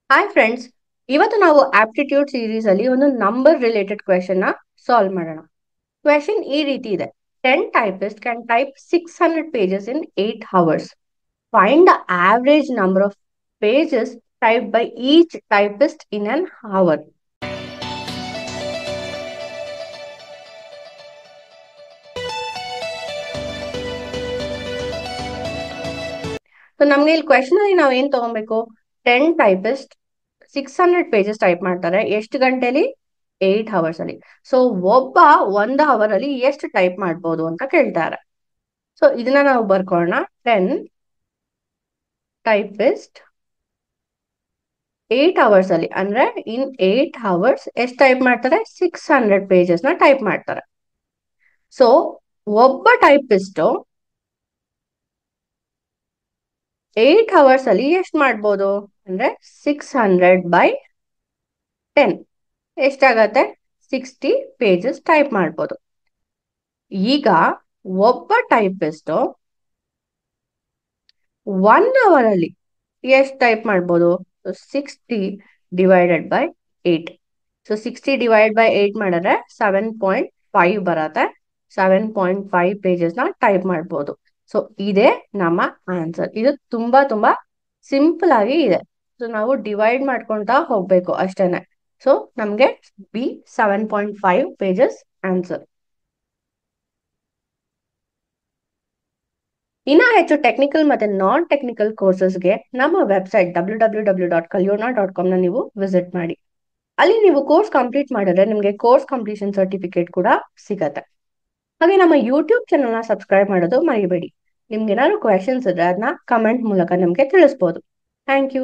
Hi friends, ಇವತ್ತು ನಾವು aptitude series ಅಲ್ಲಿ ಒಂದು ನಂಬರ್ ರಿಲೇಟೆಡ್ ಕ್ವೆಶನ್ ನ ಸಾಲ್ವ್ ಮಾಡೋಣ. ಕ್ವೆಶನ್ ಈ ರೀತಿ ಇದೆ: 10 typists can type 600 pages in 8 hours. Find the average number of pages typed by each typist in an hour. So ನಮ್ಗೆ ಇಲ್ಲಿ ಕ್ವೆಶನ್ ಅಲ್ಲಿ ನಾವು ಏನ್ ತಗೊಬೇಕು? 10 ಟೈಪಿಸ್ಟ್ 600 pages ಟೈಪ್ ಮಾಡ್ತಾರೆ. ಎಷ್ಟು ಗಂಟೆಲಿ? 8 hours ಅಲ್ಲಿ. ಸೊ ಒಬ್ಬ 1 hour ಅಲ್ಲಿ ಎಷ್ಟು ಟೈಪ್ ಮಾಡ್ಬೋದು ಅಂತ ಕೇಳ್ತಾರೆ. ಸೊ ಇದನ್ನ ನಾವು ಬರ್ಕೊಳ್ಳೋಣ. 10 ಟೈಪಿಸ್ಟ್ 8 hours ಅಲ್ಲಿ, ಅಂದ್ರೆ ಇನ್ 8 hours ಎಷ್ಟು ಟೈಪ್ ಮಾಡ್ತಾರೆ? 600 pages ನ ಟೈಪ್ ಮಾಡ್ತಾರೆ. ಸೊ ಒಬ್ಬ ಟೈಪಿಸ್ಟ್ 8 hours ಅಲ್ಲಿ ಎಷ್ಟು ಮಾಡ್ಬೋದು ಅಂದ್ರೆ 600/10 ಎಷ್ಟಾಗತ್ತೆ? 60 pages ಟೈಪ್ ಮಾಡ್ಬೋದು. ಈಗ ಒಬ್ಬ ಟೈಪಿಸ್ಟ್ 1 hour ಅಲ್ಲಿ ಎಷ್ಟು ಟೈಪ್ ಮಾಡ್ಬೋದು? 60/8. ಸೊ 60/8 ಮಾಡಿದ್ರೆ 7.5 ಬರತ್ತೆ. 7.5 pages ನ ಟೈಪ್ ಮಾಡ್ಬೋದು. ಸೊ ಇದೇ ನಮ್ಮ ಆನ್ಸರ್. ಇದು ತುಂಬಾ ತುಂಬಾ ಸಿಂಪಲ್ ಆಗಿ ಇದೆ. ಸೊ ನಾವು ಡಿವೈಡ್ ಮಾಡ್ಕೊಂತ ಹೋಗ್ಬೇಕು ಅಷ್ಟೇನೆ. ಸೊ ನಮ್ಗೆ ಬಿ 7.5 pages ಆನ್ಸರ್. ಇನ್ನ ಹೆಚ್ಚು ಟೆಕ್ನಿಕಲ್ ಮತ್ತೆ ನಾನ್ ಟೆಕ್ನಿಕಲ್ ಕೋರ್ಸಸ್ಗೆ ನಮ್ಮ ವೆಬ್ಸೈಟ್ www.kalyona.com ನ ನೀವು ವಿಸಿಟ್ ಮಾಡಿ. ಅಲ್ಲಿ ನೀವು ಕೋರ್ಸ್ ಕಂಪ್ಲೀಟ್ ಮಾಡಿದ್ರೆ ನಿಮಗೆ ಕೋರ್ಸ್ ಕಂಪ್ಲೀಷನ್ ಸರ್ಟಿಫಿಕೇಟ್ ಕೂಡ ಸಿಗತ್ತೆ. ಹಾಗೆ ನಮ್ಮ ಯೂಟ್ಯೂಬ್ ಚಾನಲ್ ನ ಸಬ್ಸ್ಕ್ರೈಬ್ ಮಾಡೋದು ಮರಿಬೇಡಿ. ನಿಮ್ಗೆ ಏನಾದ್ರು ಕ್ವೆಶನ್ಸ್ ಇದ್ರೆ ಅದನ್ನ ಕಮೆಂಟ್ ಮೂಲಕ ನಮ್ಗೆ ತಿಳಿಸ್ಬೋದು. Thank you.